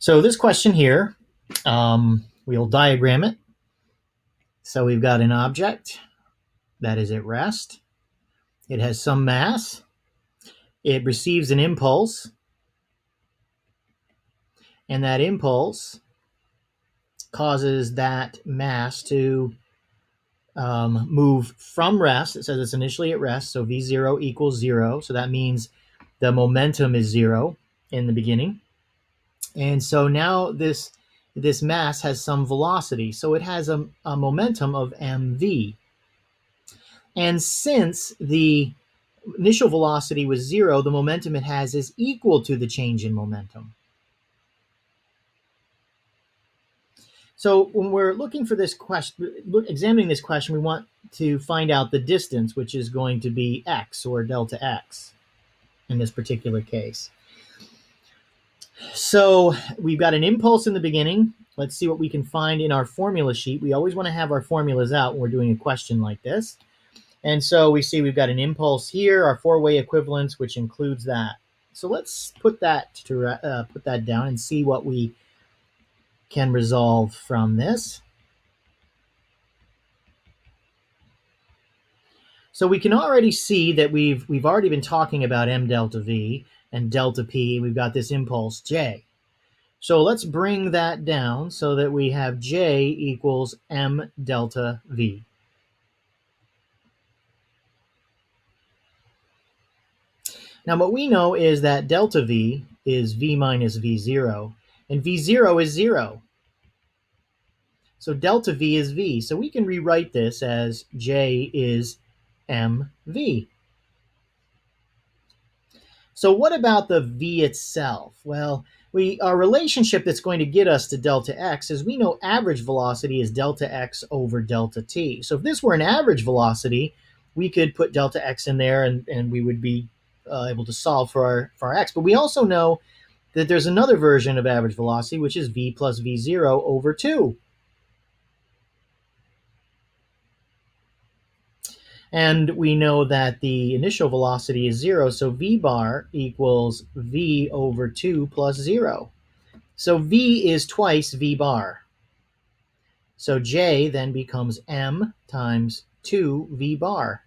So this question here, we'll diagram it. So we've got an object that is at rest. It has some mass. It receives an impulse. And that impulse causes that mass to move from rest. It says it's initially at rest, so V0 equals 0. So that means the momentum is 0 in the beginning. And so now this mass has some velocity. So it has a momentum of mv. And since the initial velocity was 0, the momentum it has is equal to the change in momentum. So when we're looking for this question, examining this question, we want to find out the distance, which is going to be x, or delta x in this particular case. So we've got an impulse in the beginning. Let's see what we can find in our formula sheet. We always want to have our formulas out when we're doing a question like this. And so we see we've got an impulse here, our four-way equivalence, which includes that. So let's put that down and see what we can resolve from this. So we can already see that we've already been talking about m delta v and delta p. We've got this impulse j. So let's bring that down so that we have j equals m delta v. Now what we know is that delta v is v minus v0, and v0 is 0. So delta v is v. So we can rewrite this as j is mv. So what about the v itself? Well, our relationship that's going to get us to delta x is we know average velocity is delta x over delta t. So if this were an average velocity, we could put delta x in there and we would be able to solve for our x. But we also know that there's another version of average velocity, which is v plus v0 over 2. And we know that the initial velocity is 0, so v bar equals v over 2 plus 0. So v is twice v bar. So j then becomes m times 2 v bar.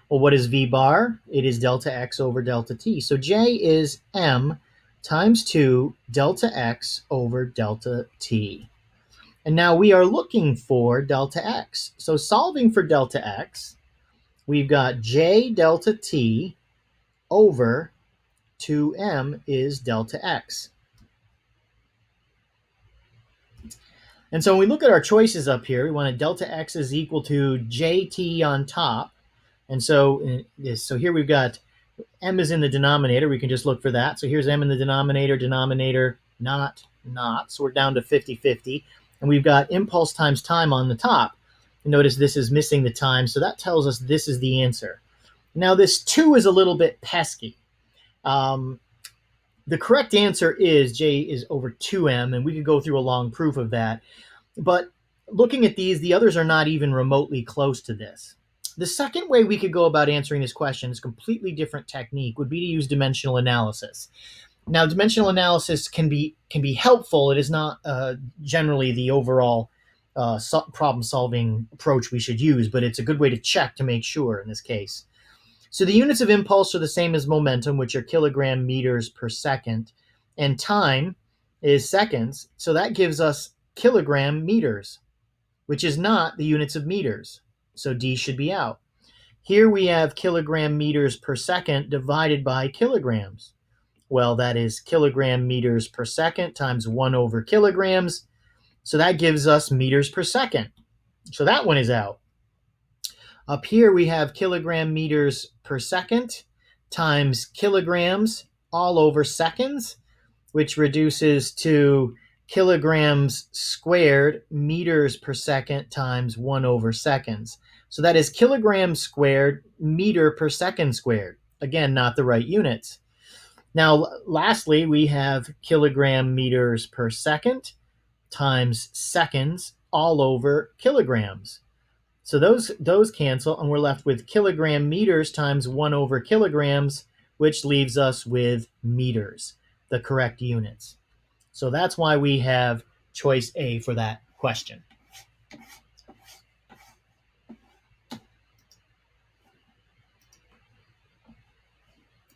Well, what is v bar? It is delta x over delta t. So j is m times 2 delta x over delta t. And now we are looking for delta x. So solving for delta x, we've got j delta t over 2m is delta x. And so when we look at our choices up here, we want a delta x is equal to jt on top. And so here we've got m is in the denominator. We can just look for that. So here's m in the denominator, not. So we're down to 50-50. And we've got impulse times time on the top. Notice this is missing the time, so that tells us this is the answer. Now this 2 is a little bit pesky. The correct answer is j is over 2m, and we could go through a long proof of that. But looking at these, the others are not even remotely close to this. The second way we could go about answering this question is a completely different technique, would be to use dimensional analysis. Now, dimensional analysis can be helpful. It is not generally the overall problem-solving approach we should use, but it's a good way to check to make sure in this case. So the units of impulse are the same as momentum, which are kilogram meters per second, and time is seconds. So that gives us kilogram meters, which is not the units of meters. So D should be out. Here we have kilogram meters per second divided by kilograms. Well, that is kilogram meters per second times 1 over kilograms. So that gives us meters per second. So that one is out. Up here we have kilogram meters per second times kilograms all over seconds, which reduces to kilograms squared meters per second times 1 over seconds. So that is kilograms squared meter per second squared. Again, not the right units. Now, lastly, we have kilogram meters per second times seconds all over kilograms. So those cancel, and we're left with kilogram meters times 1 over kilograms, which leaves us with meters, the correct units. So that's why we have choice A for that question.